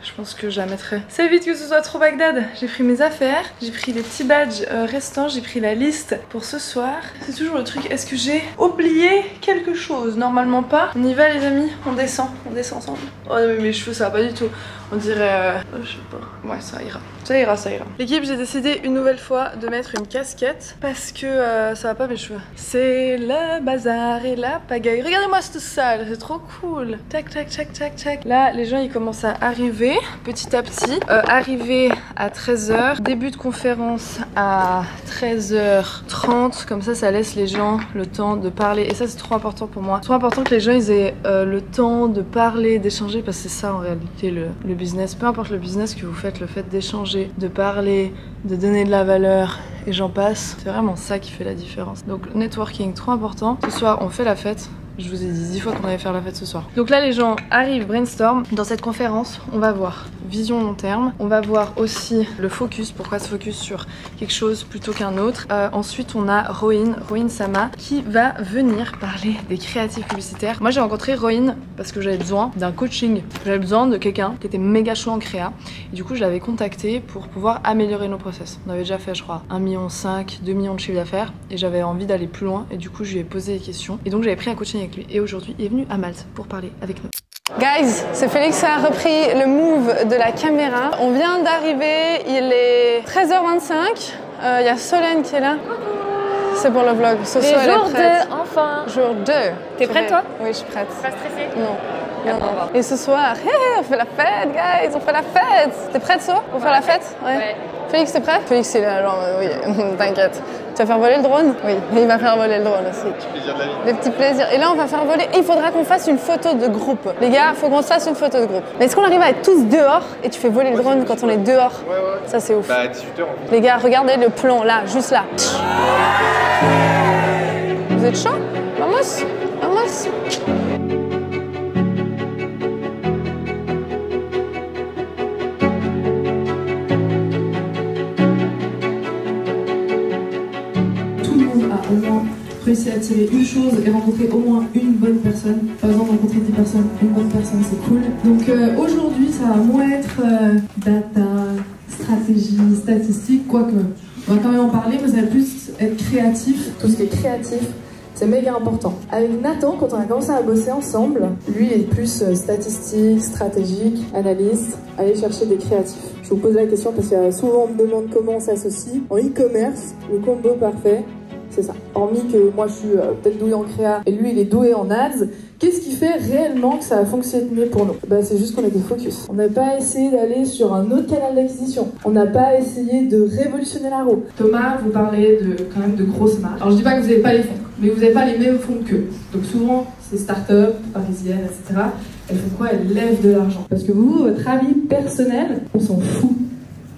je pense que je la mettrai. Ça évite que ce soit trop Bagdad. J'ai pris mes affaires, j'ai pris les petits badges restants, j'ai pris la liste pour ce soir. C'est toujours le truc, est-ce que j'ai oublié quelque chose? Normalement pas. On y va les amis, on descend ensemble. Oh mais mes cheveux ça va pas du tout. On dirait, je sais pas, ouais ça ira. Ça ira, ça ira. L'équipe, j'ai décidé une nouvelle fois de mettre une casquette parce que ça va pas mes cheveux. C'est le bazar et la pagaille. Regardez-moi cette salle, c'est trop cool. Tac, tac, tac, tac, tac. Là, les gens, ils commencent à arriver petit à petit. Arriver à 13h. Début de conférence à 13h30. Comme ça laisse les gens le temps de parler. Et ça, c'est trop important pour moi. Trop important que les gens, ils aient le temps de parler, d'échanger. Parce que c'est ça, en réalité, le business. Peu importe le business que vous faites, le fait d'échanger, de parler, de donner de la valeur et j'en passe, c'est vraiment ça qui fait la différence. Donc networking, trop important. Ce soir on fait la fête. Je vous ai dit 10 fois qu'on allait faire la fête ce soir. Donc là les gens arrivent, brainstorm. Dans cette conférence, on va voir vision long terme. On va voir aussi le focus, pourquoi se focus sur quelque chose plutôt qu'un autre. Ensuite on a Rohin Sama qui va venir parler des créatifs publicitaires. Moi j'ai rencontré Rohin parce que j'avais besoin d'un coaching. J'avais besoin de quelqu'un qui était méga chaud en créa. Et du coup je l'avais contacté pour pouvoir améliorer nos process. On avait déjà fait je crois 1,5 million, 2 millions de chiffre d'affaires et j'avais envie d'aller plus loin et du coup je lui ai posé des questions. Et donc j'avais pris un coaching avec lui et aujourd'hui il est venu à Malte pour parler avec nous. Guys, c'est Félix qui a repris le move de la caméra. On vient d'arriver, il est 13h25. Il y a Solène qui est là. C'est pour le vlog. Ce soir, elle est prête. Jour 2, enfin. Jour 2. T'es prête toi? Oui, je suis prête. Pas stressée? Non. Et ce soir, hey, on fait la fête, guys, on fait la fête. T'es prête, So, pour faire la fête? Ouais. Félix, t'es prêt? Félix, il est là, genre, oui, t'inquiète. Tu vas faire voler le drone? Oui, il va faire voler le drone aussi. Les petits plaisirs de la vie. Les petits plaisirs. Et là, on va faire voler. Et il faudra qu'on fasse une photo de groupe. Les gars, il faut qu'on se fasse une photo de groupe. Mais est-ce qu'on arrive à être tous dehors et tu fais voler le drone quand on est dehors? Ouais. Ça, c'est ouf. Bah, à 18h en fait. Les gars, regardez le plan là, juste là. Vous êtes chaud? Vamos? Vamos? Au moins réussi à tirer une chose et rencontrer au moins une bonne personne. Par exemple, rencontrer 10 personnes, une bonne personne, c'est cool. Donc aujourd'hui, ça va moins être data, stratégie, statistique, quoique on va quand même en parler, mais ça va plus être créatif. Tout ce qui est créatif, c'est méga important. Avec Nathan, quand on a commencé à bosser ensemble, lui il est plus statistique, stratégique, analyste, aller chercher des créatifs. Je vous pose la question parce que souvent on me demande comment on s'associe. En e-commerce, le combo parfait, c'est ça. Hormis que moi je suis peut-être douée en créa et lui il est doué en ads, qu'est-ce qui fait réellement que ça a fonctionné pour nous? Bah, c'est juste qu'on était focus. On n'a pas essayé d'aller sur un autre canal d'acquisition. On n'a pas essayé de révolutionner la roue. Thomas, vous parlez quand même de grosses marques. Alors je dis pas que vous n'avez pas les fonds, mais vous n'avez pas les mêmes fonds qu'eux. Donc souvent, ces startups parisiennes, etc., elles font quoi? Elles lèvent de l'argent. Parce que vous, votre avis personnel, on s'en fout.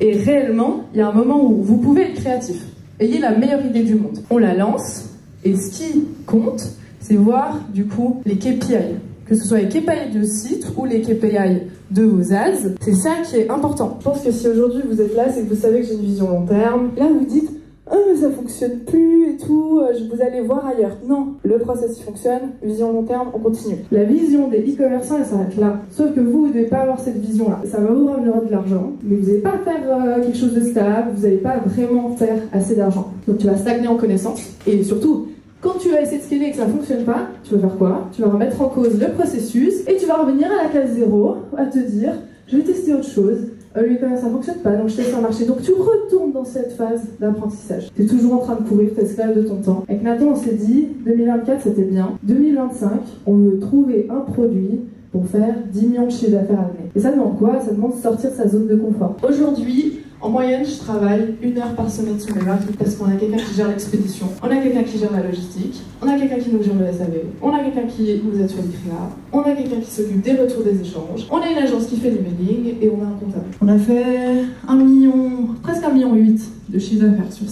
Et réellement, il y a un moment où vous pouvez être créatif. Ayez la meilleure idée du monde. On la lance, et ce qui compte, c'est voir du coup les KPI. Que ce soit les KPI de site ou les KPI de vos ads, c'est ça qui est important. Je pense que si aujourd'hui vous êtes là, c'est que vous savez que j'ai une vision long terme. Là vous dites, ah mais ça fonctionne plus et tout, vous allez voir ailleurs. Non, le process il fonctionne, vision long terme, on continue. La vision des e-commerçants elle s'arrête là. Sauf que vous ne devez pas avoir cette vision là. Ça va vous ramener de l'argent, mais vous n'allez pas faire quelque chose de stable, vous n'allez pas vraiment faire assez d'argent. Donc tu vas stagner en connaissances et surtout, quand tu vas essayer de scaler et que ça ne fonctionne pas, tu vas faire quoi? Tu vas remettre en cause le processus et tu vas revenir à la case 0 à te dire, je vais tester autre chose. Lui, ça fonctionne pas, donc je teste un marché. Donc tu retournes dans cette phase d'apprentissage. Tu es toujours en train de courir, tu es esclave de ton temps. Avec Nathan, on s'est dit, 2024 c'était bien. 2025, on veut trouver un produit pour faire 10 millions de chiffre d'affaires à l'année. Et ça demande quoi? Ça demande de sortir de sa zone de confort. Aujourd'hui, en moyenne, je travaille 1 heure par semaine sur mes marques parce qu'on a quelqu'un qui gère l'expédition, on a quelqu'un qui gère la logistique, on a quelqu'un qui nous gère le SAV, on a quelqu'un qui nous aide sur les créas, on a quelqu'un qui s'occupe des retours des échanges, on a une agence qui fait les mailings et on a un comptable. On a fait 1 million, presque 1,8 million de chiffre d'affaires sur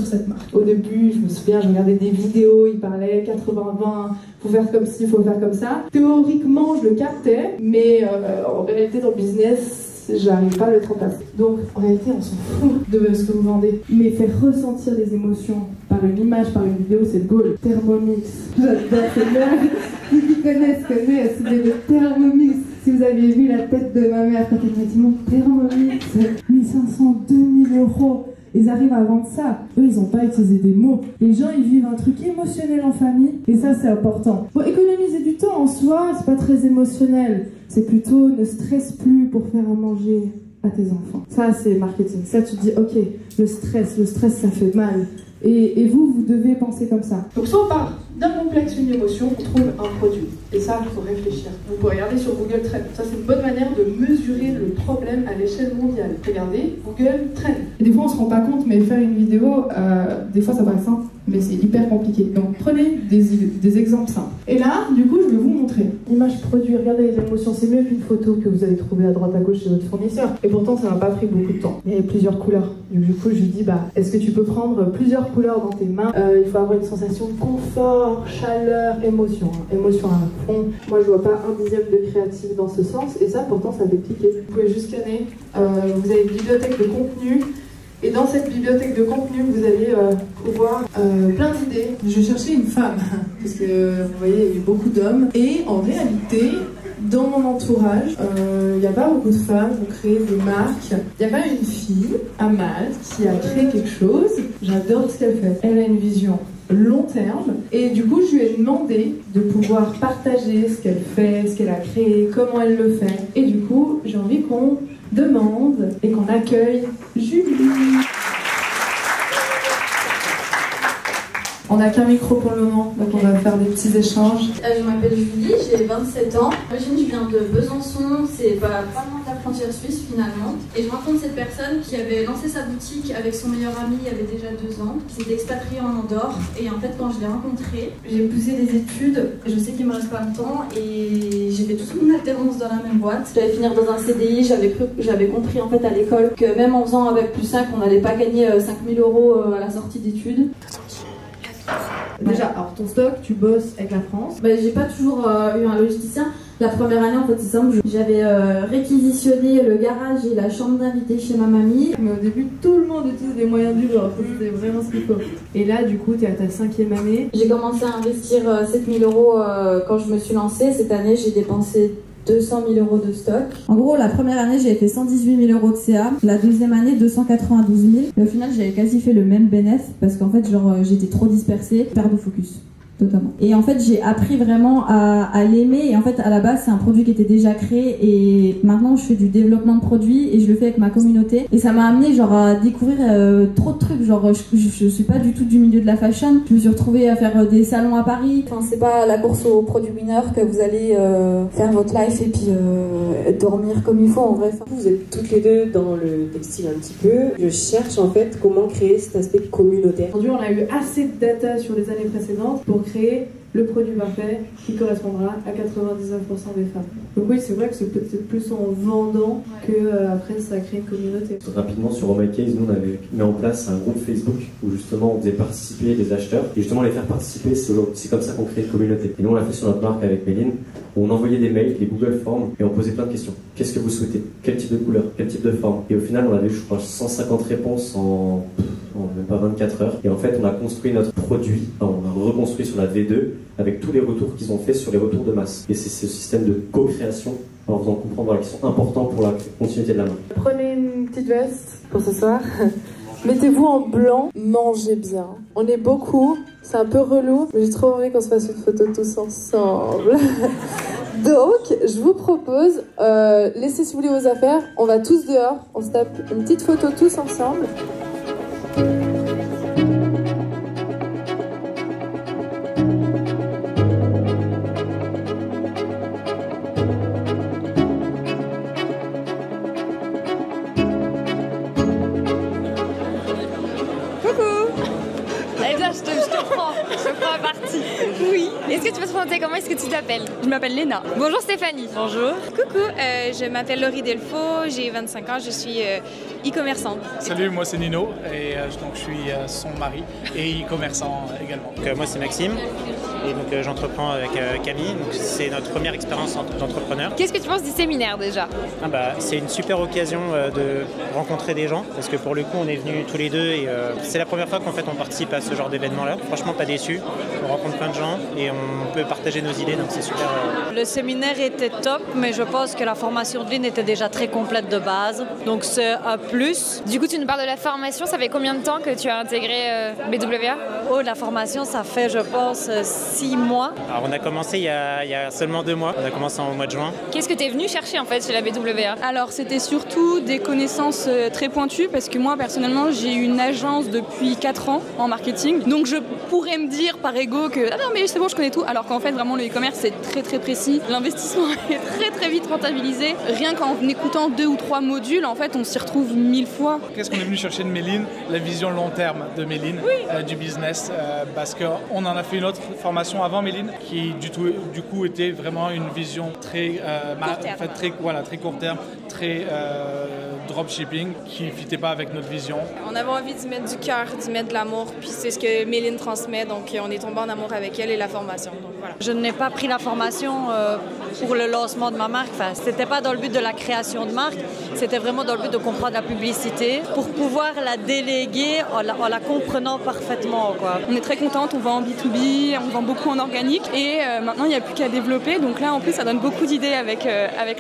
cette marque. Au début, je me souviens, je regardais des vidéos, ils parlaient 80-20, faut faire comme ci, faut faire comme ça. Théoriquement, je le captais, mais en réalité, dans le business, j'arrive pas à le trempasser. Donc en réalité on s'en fout de ce que vous vendez, mais faire ressentir les émotions par une image, par une vidéo, c'est le goal. Thermomix, j'adore ces blagues. Ceux qui connaissent, c'est le Thermomix. Si vous aviez vu la tête de ma mère quand elle m'a dit mon Thermomix, 1500, 2000 euros. Ils arrivent à vendre ça. Eux, ils n'ont pas utilisé des mots. Les gens, ils vivent un truc émotionnel en famille. Et ça, c'est important. Bon, économiser du temps en soi, c'est pas très émotionnel. C'est plutôt ne stresse plus pour faire à manger à tes enfants. Ça, c'est marketing. Ça, tu te dis, ok, le stress, ça fait mal. Et vous devez penser comme ça. Donc, soit on part d'un complexe, une émotion, on trouve un produit. Et ça, il faut réfléchir. Vous pouvez regarder sur Google Trends. Ça, c'est une bonne manière de mesurer le problème à l'échelle mondiale. Regardez Google Trends. Et des fois, on se rend pas compte, mais faire une vidéo, des fois, ça paraît simple, mais c'est hyper compliqué. Donc, prenez des exemples simples. Et là, du coup, je vais vous montrer. Image produit, regardez les émotions. C'est mieux qu'une photo que vous allez trouver à droite à gauche chez votre fournisseur. Et pourtant, ça n'a pas pris beaucoup de temps. Il y avait plusieurs couleurs. Du coup, je lui dis, est-ce que tu peux prendre plusieurs couleurs dans tes mains? Il faut avoir une sensation de confort, chaleur, émotion. Émotion à fond. Moi, je vois pas un dixième de créatif dans ce sens. Et ça, pourtant, ça fait cliquer. Vous pouvez juste scanner. Vous avez une bibliothèque de contenu. Et dans cette bibliothèque de contenu, vous allez pouvoir plein d'idées. Je cherchais une femme, parce que vous voyez, il y a eu beaucoup d'hommes. Et en réalité, dans mon entourage, il n'y a pas beaucoup de femmes qui ont créé des marques. Il y a pas une fille à Malte qui a créé quelque chose. J'adore ce qu'elle fait. Elle a une vision long terme. Et du coup, je lui ai demandé de pouvoir partager ce qu'elle fait, ce qu'elle a créé, comment elle le fait. Et du coup, j'ai envie qu'on demande et qu'on accueille Julie. On n'a qu'un micro pour le moment, donc on va faire des petits échanges. Je m'appelle Julie, j'ai 27 ans. D'origine, je viens de Besançon, c'est pas loin de la frontière suisse finalement. Et je rencontre cette personne qui avait lancé sa boutique avec son meilleur ami il y avait déjà 2 ans, qui s'était expatrié en Andorre. Et en fait, quand je l'ai rencontré, j'ai poussé des études. Je sais qu'il me reste pas longtemps et j'ai fait toute mon alternance dans la même boîte. J'allais finir dans un CDI, j'avais compris en fait à l'école que même en faisant avec plus 5, on n'allait pas gagner 5000 euros à la sortie d'études. Déjà, alors ton stock, tu bosses avec la France. J'ai pas toujours eu un logisticien. La première année, en fait, c'est simple. J'avais réquisitionné le garage et la chambre d'invité chez ma mamie. Mais au début, tout le monde utilise les moyens du bord. C'était vraiment ce qu'il faut. Et là, du coup, t'es à ta 5e année. J'ai commencé à investir 7000 euros quand je me suis lancée. Cette année, j'ai dépensé 200 000 euros de stock. En gros, la première année, j'avais fait 118 000 euros de CA. La deuxième année, 292 000. Mais au final, j'avais quasi fait le même bénéfice parce qu'en fait, j'étais trop dispersée. Perte de focus. Totalement. Et en fait, j'ai appris vraiment à l'aimer. Et en fait, à la base, c'est un produit qui était déjà créé. Et maintenant, je fais du développement de produits et je le fais avec ma communauté. Et ça m'a amené à découvrir trop de trucs. Je suis pas du tout du milieu de la fashion. Je me suis retrouvée à faire des salons à Paris. Enfin, c'est pas la course au produit winner que vous allez faire votre life et puis dormir comme il faut en vrai. Vous êtes toutes les deux dans le textile un petit peu. Je cherche en fait comment créer cet aspect communautaire. Aujourd'hui, on a eu assez de data sur les années précédentes pour créer le produit parfait qui correspondra à 99% des femmes. Donc oui, c'est vrai que c'est peut-être plus en vendant que après ça crée une communauté. Rapidement sur Oh My Case, nous on avait mis en place un groupe Facebook où justement on faisait participer les acheteurs et justement les faire participer, c'est comme ça qu'on crée une communauté. Et nous on l'a fait sur notre marque avec Méline où on envoyait des mails, des Google Forms et on posait plein de questions. Qu'est-ce que vous souhaitez? Quel type de couleur? Quel type de forme? Et au final on avait je crois 150 réponses en même pas 24 heures. Et en fait, on a construit notre produit, on a reconstruit sur la V2 avec tous les retours qu'ils ont fait sur les retours de masse. Et c'est ce système de co-création en faisant comprendre qu'ils sont importants pour la continuité de la marque. Prenez une petite veste pour ce soir. Mettez-vous en blanc, mangez bien. On est beaucoup, c'est un peu relou, mais j'ai trop envie qu'on se fasse une photo tous ensemble. Donc, je vous propose, laissez si vous voulez vos affaires, on va tous dehors, on se tape une petite photo tous ensemble. Je prends à partie. Oui. Est-ce que tu peux te présenter? Comment est-ce que tu t'appelles? Je m'appelle Léna. Bonjour Stéphanie. Bonjour. Coucou, je m'appelle Laurie Delfaux, j'ai 25 ans, je suis e-commerçante. Salut, moi c'est Nino et donc je suis son mari et e-commerçant également. Moi c'est Maxime, et donc j'entreprends avec Camille. C'est notre première expérience d'entrepreneur. Qu'est-ce que tu penses du séminaire déjà? C'est une super occasion de rencontrer des gens parce que pour le coup on est venus tous les deux et c'est la première fois qu'en fait on participe à ce genre d'événement-là. Franchement pas déçu, on rencontre plein de gens et on peut partager nos idées, donc c'est super. Le séminaire était top, mais je pense que la formation de ligne était déjà très complète de base, donc c'est un plus. Du coup tu nous parles de la formation, ça fait combien de temps que tu as intégré BWA? La formation ça fait je pense 6 mois. Alors on a commencé il y a seulement 2 mois, on a commencé au mois de juin. Qu'est-ce que tu es venu chercher en fait chez la BWA? Alors c'était surtout des connaissances très pointues parce que moi personnellement j'ai une agence depuis 4 ans en marketing, donc je pourrais me dire par ego que ah non mais c'est bon je connais tout, alors qu'en fait vraiment le e-commerce c'est très très précis, l'investissement est très très vite rentabilisé, rien qu'en écoutant 2 ou 3 modules en fait on s'y retrouve 1000 fois. Qu'est-ce qu'on est venu chercher de Méline? La vision long terme de Méline, du business, parce qu'on en a fait une autre formation avant Méline qui du coup était vraiment une vision très très court terme, très dropshipping qui ne fitait pas avec notre vision. On avait envie d'y mettre du cœur, d'y mettre de l'amour, puis c'est ce que Méline transmet, donc on est tombé en amour avec elle et la formation. Donc, voilà. Je n'ai pas pris la formation pour le lancement de ma marque, c'était pas dans le but de la création de marque, c'était vraiment dans le but de comprendre la publicité pour pouvoir la déléguer en la comprenant parfaitement, quoi. On est très contente, on vend en B2B, on vend beaucoup en organique et maintenant il n'y a plus qu'à développer, donc là en plus ça donne beaucoup d'idées avec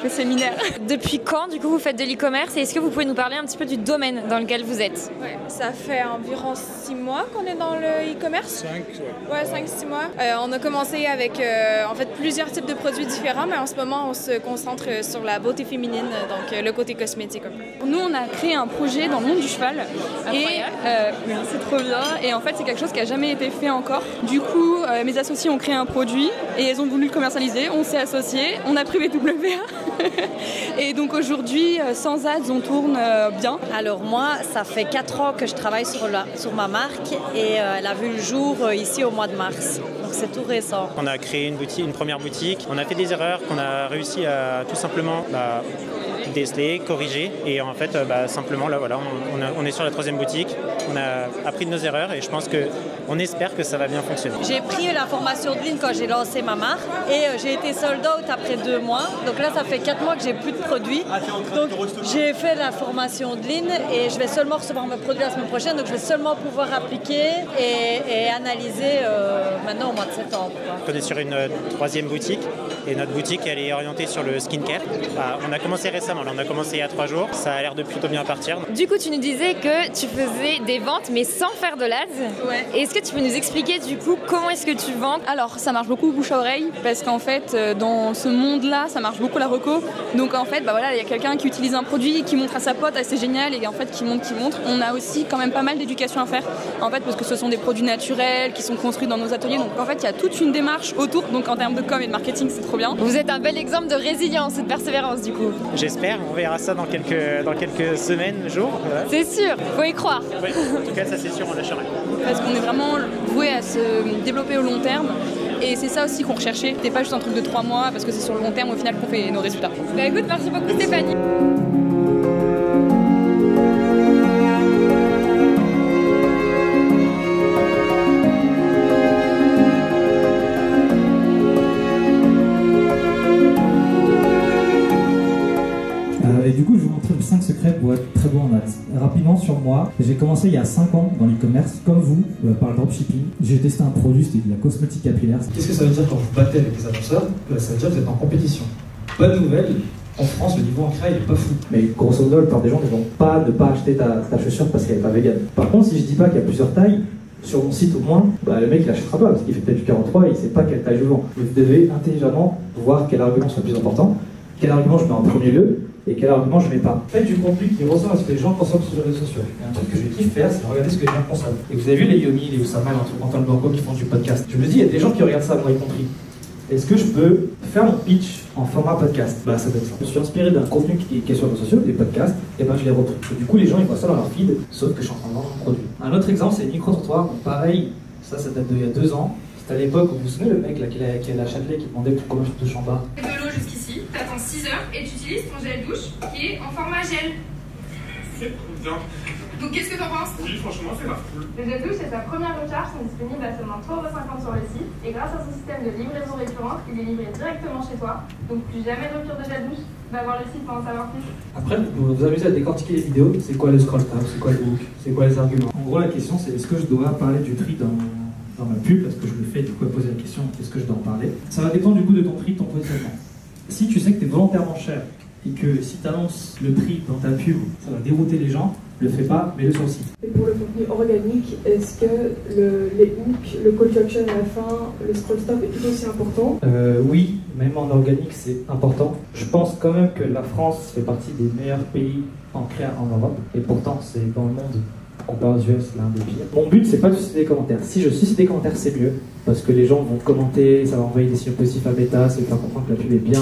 le séminaire. Depuis quand du coup vous faites de l'e-commerce et est-ce que vous pouvez nous parler un petit peu du domaine dans lequel vous êtes? Ça fait environ 6 mois qu'on est dans le e-commerce. 5-6 mois. On a commencé avec en fait plusieurs types de produits différents, mais en ce moment on se concentre sur la beauté féminine, donc le côté cosmétique. Nous on a créé un projet dans le monde du cheval et c'est trop bien, et en fait c'est quelque chose qui n'a jamais été fait encore. Du coup mes associés ont créé un produit et elles ont voulu le commercialiser, on s'est associés, on a pris BWA et donc aujourd'hui sans ads on tourne bien. Alors moi ça fait 4 ans que je travaille sur ma marque et elle a vu le jour ici au mois de mars, donc c'est tout récent. On a créé une première boutique, on a fait des erreurs qu'on a réussi à tout simplement déceler, corriger, et en fait simplement là voilà on est sur la 3e boutique, on a appris de nos erreurs et je pense on espère que ça va bien fonctionner. J'ai pris la formation de ligne quand j'ai lancé ma marque et j'ai été sold out après 2 mois, donc là ça fait 4 mois que j'ai plus de produits, donc j'ai fait la formation de ligne et je vais seulement recevoir mes produits la semaine prochaine, donc je vais seulement pouvoir appliquer et analyser maintenant au mois de septembre. On est sur une 3e boutique et notre boutique elle est orientée sur le skincare. On a commencé récemment, là on a commencé il y a 3 jours, ça a l'air de plutôt bien partir. Du coup tu nous disais que tu faisais des ventes mais sans faire de l'ADS. Ouais. Est-ce que tu peux nous expliquer du coup comment est-ce que tu vends? Alors ça marche beaucoup bouche à oreille parce qu'en fait dans ce monde-là ça marche beaucoup la reco. Donc en fait il y a quelqu'un qui utilise un produit, qui montre à sa pote, c'est génial, et en fait qui montre. On a aussi quand même pas mal d'éducation à faire en fait parce que ce sont des produits naturels qui sont construits dans nos ateliers, donc en fait il y a toute une démarche autour, donc en termes de com et de marketing c'est trop bien. Vous êtes un bel exemple de résilience et de persévérance du coup. J'espère, on verra ça dans quelques semaines, jours. Voilà. C'est sûr, faut y croire. Oui, en tout cas ça c'est sûr, on lâchera. Parce qu'on est vraiment voué à se développer au long terme. Et c'est ça aussi qu'on recherchait. C'était pas juste un truc de 3 mois parce que c'est sur le long terme au final qu'on fait nos résultats. Écoute, merci beaucoup Stéphanie. Et du coup, je vais vous montrer 5 secrets pour être très bon en ads. Rapidement sur moi, j'ai commencé il y a 5 ans dans l'e-commerce, comme vous, par le dropshipping. J'ai testé un produit, c'était de la cosmétique capillaire. Qu'est-ce que ça veut dire quand vous battez avec les annonceurs? Ça veut dire que vous êtes en compétition. Bonne nouvelle, en France, le niveau en créa, il est pas fou. Mais grosso modo, la plupart des gens ne vont pas acheter ta chaussure parce qu'elle n'est pas végane. Par contre, si je dis pas qu'il y a plusieurs tailles, sur mon site au moins, le mec il l'achètera pas parce qu'il fait peut-être du 43 et il sait pas quelle taille je vends. Vous devez intelligemment voir quel argument soit le plus important, quel argument je mets en premier lieu et quel argument je mets pas. Faites du contenu qui ressemble à ce que les gens consomment sur les réseaux sociaux. Et un truc que je kiffe faire, c'est regarder ce que les gens consomment. Et vous avez vu les Yomi, les Oussama, Antoine Blanco qui font du podcast. Je me dis, il y a des gens qui regardent ça, moi y compris. Est-ce que je peux faire mon pitch en format podcast? Ça doit être ça. Je me suis inspiré d'un contenu qui est sur les réseaux sociaux, des podcasts, et je les retrouve. Et du coup, les gens ils voient ça dans leur feed, sauf que je suis en train de vendre un produit. Un autre exemple, c'est Micro-trottoir. Pareil, ça date d'il y a 2 ans. C'était à l'époque où vous vous souvenez le mec là, qui est à Châtelet qui demandait pour combien je touche en bas. De l'eau jusqu'ici, t'attends 6 heures et tu utilises ton gel douche qui est en format gel. C'est trop bien. Donc qu'est-ce que t'en penses? Oui, franchement, c'est marrant. Le gel douche et sa première recharge sont disponibles à seulement 3,50 € sur le site. Et grâce à son système de livraison récurrente, il est livré directement chez toi. Donc plus jamais de rupture de gel douche. Va voir le site pour en savoir plus. Après, vous vous amusez à décortiquer les vidéos. C'est quoi le scroll tab? C'est quoi le hook? C'est quoi les arguments? En gros, la question, c'est est-ce que je dois parler du prix dans ma pub? Parce que je le fais, du coup, à poser la question, est-ce que je dois en parler? Ça va dépendre du coup de ton prix, de ton positionnement. Si tu sais que tu es volontairement cher et que si tu annonces le prix dans ta pub, ça va dérouter les gens, le fais pas, mets-le sur le site. Et pour le contenu organique, est-ce que les hooks, le call to action à la fin, le scroll stop est tout aussi important? Oui, même en organique, c'est important. Je pense quand même que la France fait partie des meilleurs pays en créa en Europe, et pourtant c'est dans le monde, comparé aux US, l'un des pires. Mon but, c'est pas de susciter des commentaires. Si je suscite des commentaires, c'est mieux, parce que les gens vont commenter, ça va envoyer des signaux positifs à Meta, ça va faire comprendre que la pub est bien,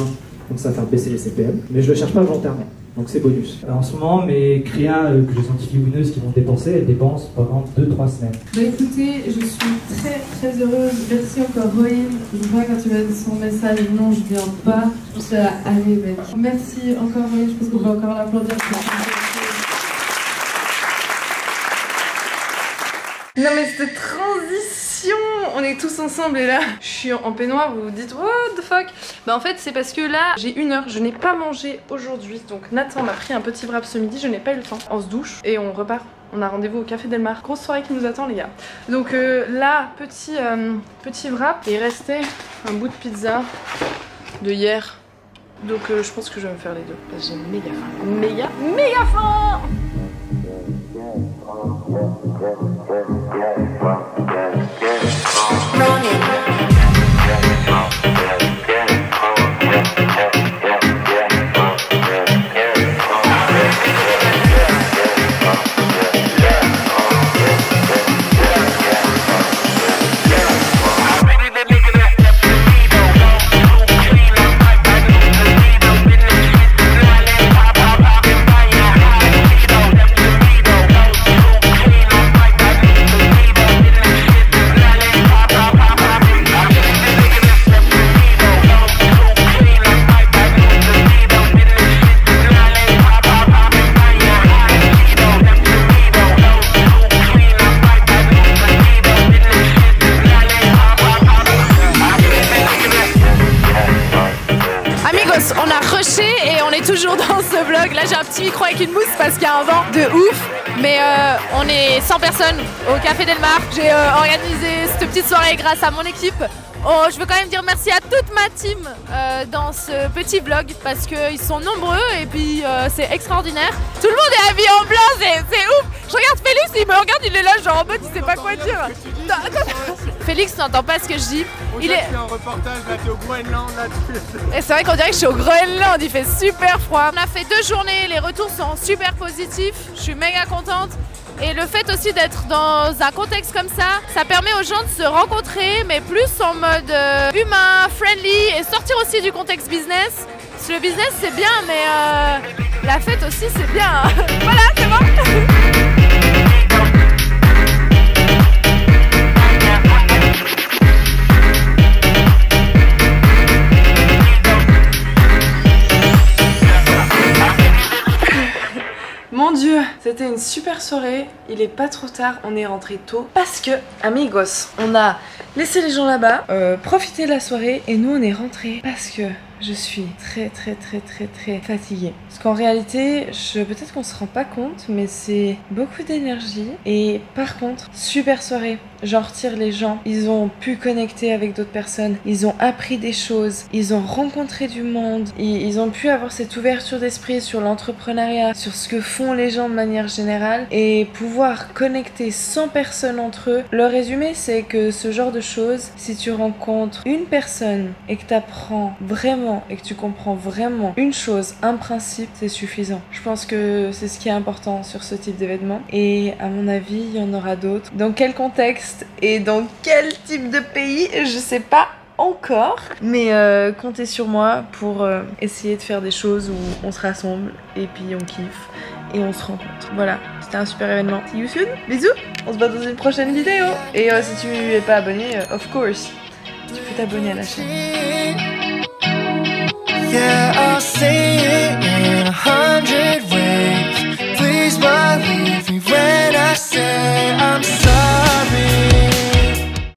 donc ça va faire baisser les CPM. Mais je le cherche pas volontairement. Donc c'est bonus. En ce moment, mes créas que je scientifie winneuses qui vont dépenser, elles dépensent pendant 2-3 semaines. Bah écoutez, je suis très très heureuse. Merci encore Roy. Je vois quand tu m'as dit son message, non je viens pas. Je suis là, allez mec. Merci encore Roy, je pense qu'on va encore l'applaudir. Non mais cette transition, on est tous ensemble et là je suis en peignoir, vous vous dites what the fuck. Bah en fait c'est parce que là j'ai 1 heure, je n'ai pas mangé aujourd'hui. Donc Nathan m'a pris un petit wrap ce midi, je n'ai pas eu le temps. On se douche et on repart. On a rendez-vous au Café Del Mar. Grosse soirée qui nous attend les gars. Donc là petit wrap. Et il restait un bout de pizza de hier. Donc je pense que je vais me faire les deux. Parce que j'ai méga faim. Méga faim. On a rushé et on est toujours dans ce vlog. Là j'ai un petit micro avec une mousse parce qu'il y a un vent de ouf. Mais on est 100 personnes au Café Del Mar. J'ai organisé cette petite soirée grâce à mon équipe. Oh, je veux quand même dire merci à toute ma team dans ce petit vlog parce qu'ils sont nombreux et puis c'est extraordinaire. Tout le monde est habillé en blanc, c'est ouf. Je regarde Félix, il me regarde, il est là genre en mode il sait pas quoi dire. Félix n'entend pas ce que je dis. Il est en reportage, là t'es au Groenland, là Et c'est vrai qu'on dirait que je suis au Groenland, il fait super froid. On a fait 2 journées, les retours sont super positifs, je suis méga contente. Et le fait aussi d'être dans un contexte comme ça, ça permet aux gens de se rencontrer, mais plus en mode humain, friendly, et sortir aussi du contexte business. Parce que le business c'est bien, mais la fête aussi c'est bien. Voilà, c'est bon. Mon Dieu, c'était une super soirée, il est pas trop tard, on est rentré tôt parce que, amigos, on a laissé les gens là-bas, profiter de la soirée et nous on est rentrés parce que je suis très fatiguée. Parce qu'en réalité, peut-être qu'on se rend pas compte, mais c'est beaucoup d'énergie. Et par contre, super soirée. J'en retire les gens. Ils ont pu connecter avec d'autres personnes. Ils ont appris des choses. Ils ont rencontré du monde. Ils ont pu avoir cette ouverture d'esprit sur l'entrepreneuriat, sur ce que font les gens de manière générale. Et pouvoir connecter 100 personnes entre eux. Le résumé, c'est que ce genre de choses, si tu rencontres une personne et que tu apprends vraiment et que tu comprends vraiment une chose, un principe, c'est suffisant. Je pense que c'est ce qui est important sur ce type d'événement. Et à mon avis, il y en aura d'autres. Dans quel contexte et dans quel type de pays, je sais pas encore. Mais comptez sur moi pour essayer de faire des choses où on se rassemble et puis on kiffe et on se rencontre. Voilà, c'était un super événement. See you soon, bisous. On se voit dans une prochaine vidéo. Et si tu es pas abonné, of course, tu peux t'abonner à la chaîne. Yeah, I'll say it.